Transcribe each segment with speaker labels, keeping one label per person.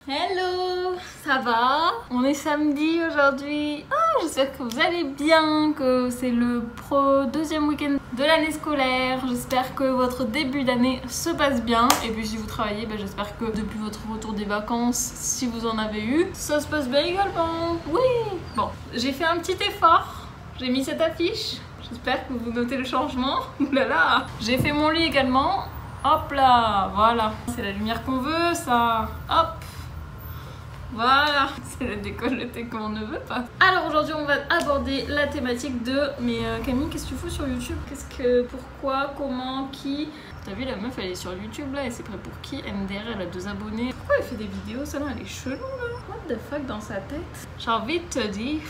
Speaker 1: Hello, ça va? On est samedi aujourd'hui. J'espère que vous allez bien, que c'est le deuxième week-end de l'année scolaire. J'espère que votre début d'année se passe bien. Et puis si vous travaillez, j'espère que depuis votre retour des vacances, si vous en avez eu, ça se passe bien également. Oui! Bon, j'ai fait un petit effort. J'ai mis cette affiche. J'espère que vous notez le changement. Oulala! J'ai fait mon lit également. Hop là, voilà. C'est la lumière qu'on veut, ça. Hop! Voilà, c'est le décolleté qu'on ne veut pas. Alors aujourd'hui on va aborder la thématique de... Mais Camille, qu'est-ce que tu fous sur YouTube? Pourquoi, comment, qui? T'as vu la meuf, elle est sur YouTube là, elle s'est prête pour qui? MDR, elle a 2 abonnés. Pourquoi elle fait des vidéos? Celle-là, elle est chelou là. What the fuck dans sa tête? J'ai envie de te dire,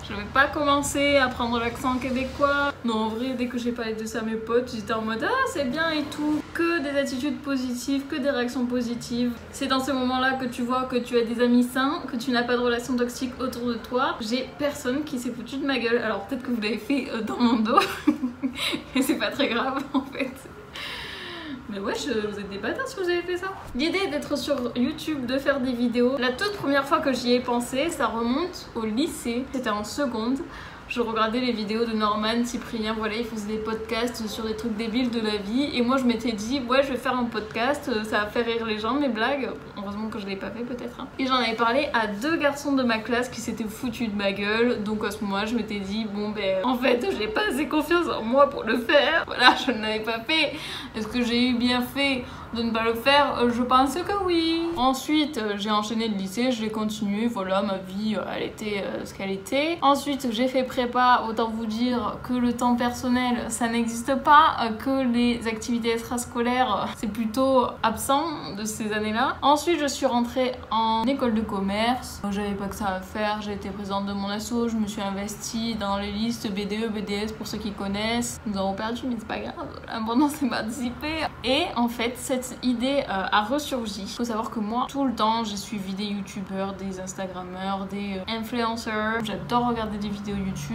Speaker 1: je vais pas commencer à prendre l'accent québécois. Non, en vrai, dès que j'ai parlé de ça à mes potes, j'étais en mode ah c'est bien et tout. Que des attitudes positives, que des réactions positives. C'est dans ces moments-là que tu vois que tu as des amis sains, que tu n'as pas de relations toxiques autour de toi. J'ai personne qui s'est foutu de ma gueule. Alors peut-être que vous l'avez fait dans mon dos. Et c'est pas très grave en fait. Mais ouais, vous êtes des bâtards si vous avez fait ça. L'idée d'être sur YouTube, de faire des vidéos, la toute première fois que j'y ai pensé, ça remonte au lycée. C'était en seconde. Je regardais les vidéos de Norman, Cyprien, voilà, ils faisaient des podcasts sur des trucs débiles de la vie. Et moi, je m'étais dit, ouais, je vais faire un podcast, ça va faire rire les gens, mes blagues. Heureusement que je l'ai pas fait, peut-être. Et j'en avais parlé à 2 garçons de ma classe qui s'étaient foutus de ma gueule. Donc à ce moment-là, je m'étais dit, bon, en fait, j'ai pas assez confiance en moi pour le faire. Voilà, je ne l'avais pas fait. Est-ce que j'ai eu bien fait de ne pas le faire? Je pense que oui. Ensuite, j'ai enchaîné le lycée, je l'ai continué. Voilà, ma vie, elle était ce qu'elle était. Ensuite, j'ai fait prépa. Autant vous dire que le temps personnel, ça n'existe pas. Que les activités extrascolaires, c'est plutôt absent de ces années-là. Ensuite, je suis rentrée en école de commerce. J'avais pas que ça à faire. J'ai été présidente de mon asso. Je me suis investie dans les listes BDE, BDS pour ceux qui connaissent. Nous avons perdu, mais c'est pas grave. L'important, c'est participer. Et en fait, cette idée a ressurgi. Il faut savoir que moi, tout le temps, j'ai suivi des youtubeurs, des instagrammeurs, des influenceurs. J'adore regarder des vidéos YouTube.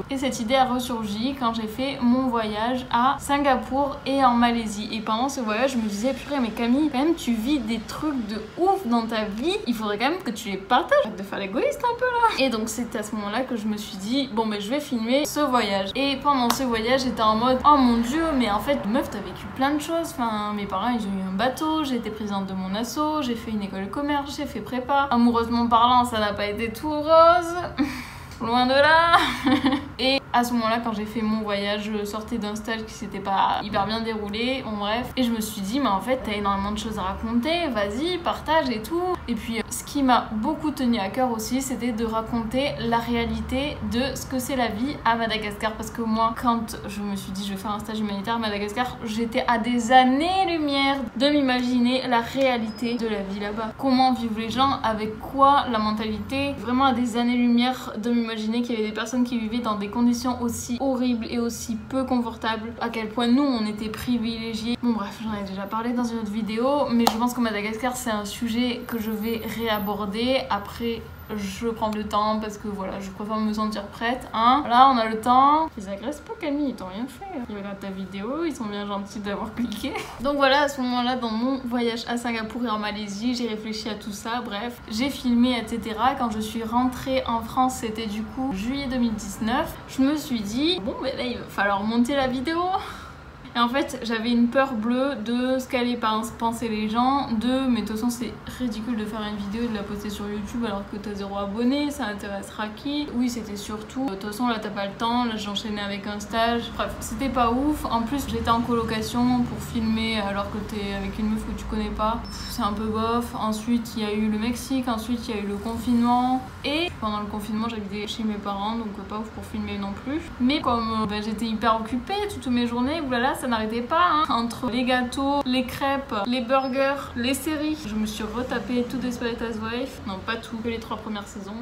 Speaker 1: Et cette idée a ressurgi quand j'ai fait mon voyage à Singapour et en Malaisie. Et pendant ce voyage, je me disais, purée, mais Camille, quand même, tu vis des trucs de ouf dans ta vie. Il faudrait quand même que tu les partages. Arrête de faire l'égoïste un peu là. Et donc, c'est à ce moment-là que je me suis dit, bon, je vais filmer ce voyage. Et pendant ce voyage, j'étais en mode, oh mon dieu, mais en fait, meuf, t'as vécu plein de choses. Enfin, mes parents, ils ont eu un bateau, j'ai été présidente de mon asso, j'ai fait une école de commerce, j'ai fait prépa. Amoureusement parlant, ça n'a pas été tout rose. Loin de là. Et à ce moment-là, quand j'ai fait mon voyage, je sortais d'un stage qui s'était pas hyper bien déroulé, bon bref. Et je me suis dit, mais en fait, t'as énormément de choses à raconter, vas-y, partage et tout. Et puis, ce qui m'a beaucoup tenu à cœur aussi, c'était de raconter la réalité de ce que c'est la vie à Madagascar. Parce que moi, quand je me suis dit, je vais faire un stage humanitaire à Madagascar, j'étais à des années-lumière de m'imaginer la réalité de la vie là-bas. Comment vivent les gens, avec quoi, la mentalité. Vraiment à des années-lumière de m'imaginer qu'il y avait des personnes qui vivaient dans des conditions aussi horribles et aussi peu confortables, à quel point nous on était privilégiés. Bon bref, j'en ai déjà parlé dans une autre vidéo, mais je pense que Madagascar c'est un sujet que je vais réaborder après. Je prends le temps parce que voilà, je préfère me sentir prête, hein. Là, on a le temps. Ils agressent pas Camille, ils t'ont rien fait. Ils regardent ta vidéo, ils sont bien gentils d'avoir cliqué. Donc voilà, à ce moment-là, dans mon voyage à Singapour et en Malaisie, j'ai réfléchi à tout ça, bref. J'ai filmé, etc. Quand je suis rentrée en France, c'était du coup juillet 2019. Je me suis dit, bon, là, il va falloir monter la vidéo. Et en fait, j'avais une peur bleue de ce qu'allaient penser les gens, mais de toute façon, c'est ridicule de faire une vidéo et de la poster sur YouTube alors que t'as 0 abonnés, ça intéressera qui? Oui, c'était surtout, de toute façon, là, t'as pas le temps, là, j'enchaînais avec un stage, bref, c'était pas ouf. En plus, j'étais en colocation pour filmer alors que t'es avec une meuf que tu connais pas. C'est un peu bof. Ensuite, il y a eu le Mexique, ensuite, il y a eu le confinement. Et pendant le confinement, j'habitais chez mes parents, donc pas ouf pour filmer non plus. Mais comme j'étais hyper occupée toutes mes journées, oulala, ça n'arrêtait pas, hein. Entre les gâteaux, les crêpes, les burgers, les séries. Je me suis retapé tout Desperate Housewives. Non, pas tout, que les 3 premières saisons.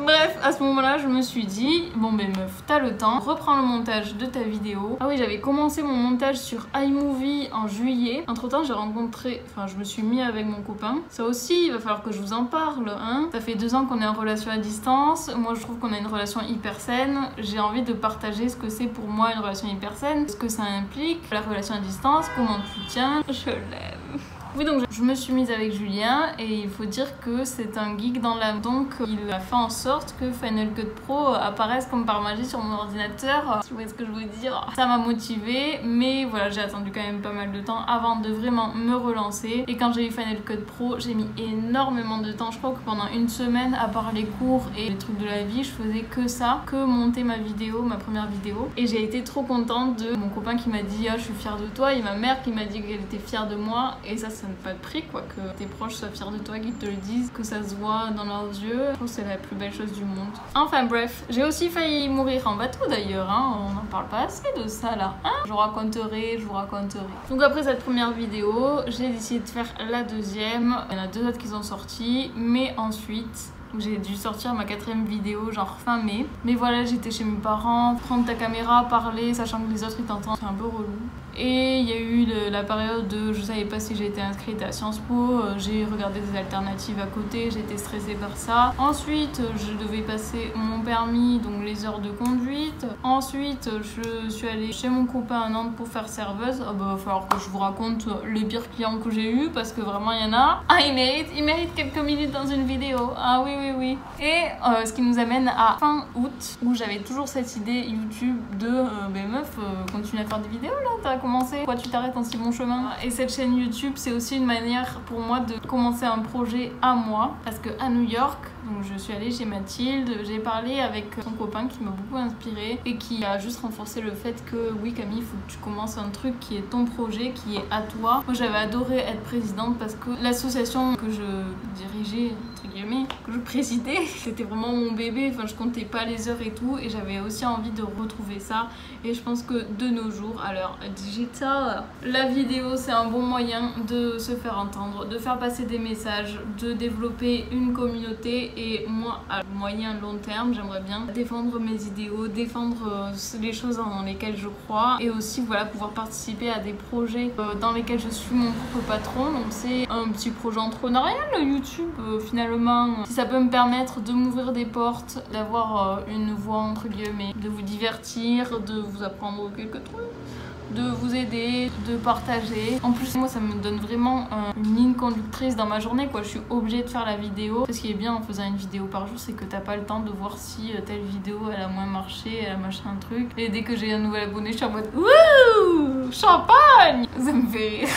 Speaker 1: Bref, à ce moment-là, je me suis dit, bon meuf, t'as le temps, reprends le montage de ta vidéo. Ah oui, j'avais commencé mon montage sur iMovie en juillet. Entre-temps, je me suis mis avec mon copain. Ça aussi, il va falloir que je vous en parle, hein. Ça fait 2 ans qu'on est en relation à distance. Moi, je trouve qu'on a une relation hyper saine. J'ai envie de partager ce que c'est pour moi une relation hyper saine, ce que ça implique, la relation à distance, comment tu tiens. Je l'aime. Oui, donc je me suis mise avec Julien et il faut dire que c'est un geek dans l'âme. Donc il a fait en sorte que Final Cut Pro apparaisse comme par magie sur mon ordinateur. Tu vois ce que je veux dire? Ça m'a motivée, mais voilà, j'ai attendu quand même pas mal de temps avant de vraiment me relancer. Et quand j'ai eu Final Cut Pro, j'ai mis énormément de temps. Je crois que pendant une semaine, à part les cours et les trucs de la vie, je faisais que ça, que monter ma vidéo, ma première vidéo. Et j'ai été trop contente de mon copain qui m'a dit ah, je suis fière de toi, et ma mère qui m'a dit qu'elle était fière de moi. Et ça n'a pas de prix, quoi, que tes proches soient fiers de toi, qu'ils te le disent, que ça se voit dans leurs yeux. Je trouve que c'est la plus belle chose du monde. Enfin bref, j'ai aussi failli mourir en bateau d'ailleurs, hein. On n'en parle pas assez de ça là, hein. Je vous raconterai. Donc après cette première vidéo, j'ai décidé de faire la deuxième. Il y en a 2 autres qui sont sortis, mais ensuite j'ai dû sortir ma 4e vidéo genre fin mai. Mais voilà, j'étais chez mes parents, prendre ta caméra, parler, sachant que les autres ils t'entendent, c'est un peu relou. Et il y a eu la période de je savais pas si j'étais inscrite à Sciences Po, j'ai regardé des alternatives à côté, j'étais stressée par ça. Ensuite, je devais passer mon permis, donc les heures de conduite. Ensuite, je suis allée chez mon copain à Nantes pour faire serveuse. Ah bah, il va falloir que je vous raconte les pires clients que j'ai eu parce que vraiment il y en a. Ah, il mérite quelques minutes dans une vidéo. Ah oui. Et ce qui nous amène à fin août où j'avais toujours cette idée YouTube de meuf, continue à faire des vidéos là, t'as commencé, pourquoi tu t'arrêtes en si bon chemin? Et cette chaîne YouTube, c'est aussi une manière pour moi de commencer un projet à moi parce que à New York, donc je suis allée chez Mathilde, j'ai parlé avec son copain qui m'a beaucoup inspirée et qui a juste renforcé le fait que oui Camille, il faut que tu commences un truc qui est ton projet, qui est à toi. Moi j'avais adoré être présidente parce que l'association que je dirigeais, entre guillemets, que je présidais, c'était vraiment mon bébé, enfin je comptais pas les heures et tout et j'avais aussi envie de retrouver ça. Et je pense que de nos jours, à l'heure digitale, la vidéo c'est un bon moyen de se faire entendre, de faire passer des messages, de développer une communauté. Et moi, à moyen long terme, j'aimerais bien défendre mes idéaux, défendre les choses dans lesquelles je crois et aussi voilà, pouvoir participer à des projets dans lesquels je suis mon propre patron. Donc c'est un petit projet entrepreneurial, YouTube finalement. Si ça peut me permettre de m'ouvrir des portes, d'avoir une voix entre guillemets, de vous divertir, de vous apprendre quelques trucs, de vous aider, de partager. En plus, moi, ça me donne vraiment une ligne conductrice dans ma journée, quoi. Je suis obligée de faire la vidéo. Ce qui est bien en faisant une vidéo par jour, c'est que t'as pas le temps de voir si telle vidéo, elle a moins marché, elle a machin un truc. Et dès que j'ai un nouvel abonné, je suis en mode wouh, champagne! Ça me fait rire.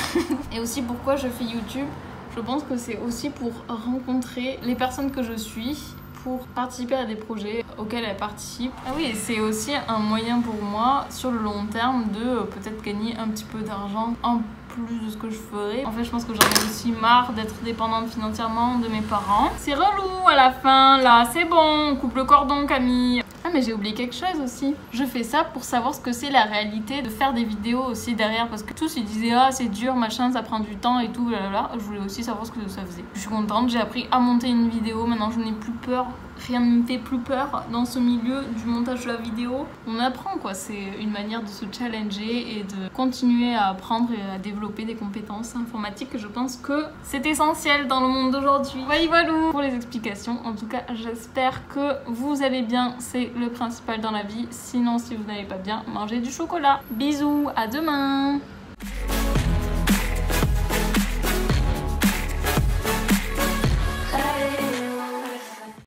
Speaker 1: Et aussi, pourquoi je fais YouTube? Je pense que c'est aussi pour rencontrer les personnes que je suis, pour participer à des projets auxquels elle participe. Ah oui, et c'est aussi un moyen pour moi, sur le long terme, de peut-être gagner un petit peu d'argent en plus de ce que je ferais. En fait, je pense que j'en ai aussi marre d'être dépendante financièrement de mes parents. C'est relou à la fin, là, c'est bon, on coupe le cordon, Camille. Ah, mais j'ai oublié quelque chose aussi. Je fais ça pour savoir ce que c'est la réalité de faire des vidéos aussi derrière, parce que tous ils disaient ah c'est dur, machin, ça prend du temps et tout, blablabla. Je voulais aussi savoir ce que ça faisait. Je suis contente, j'ai appris à monter une vidéo, maintenant je n'ai plus peur. Rien ne me fait plus peur dans ce milieu du montage de la vidéo. On apprend quoi, c'est une manière de se challenger et de continuer à apprendre et à développer des compétences informatiques. Je pense que c'est essentiel dans le monde d'aujourd'hui. Voilà pour les explications. En tout cas, j'espère que vous allez bien, c'est le principal dans la vie. Sinon, si vous n'allez pas bien, mangez du chocolat. Bisous, à demain.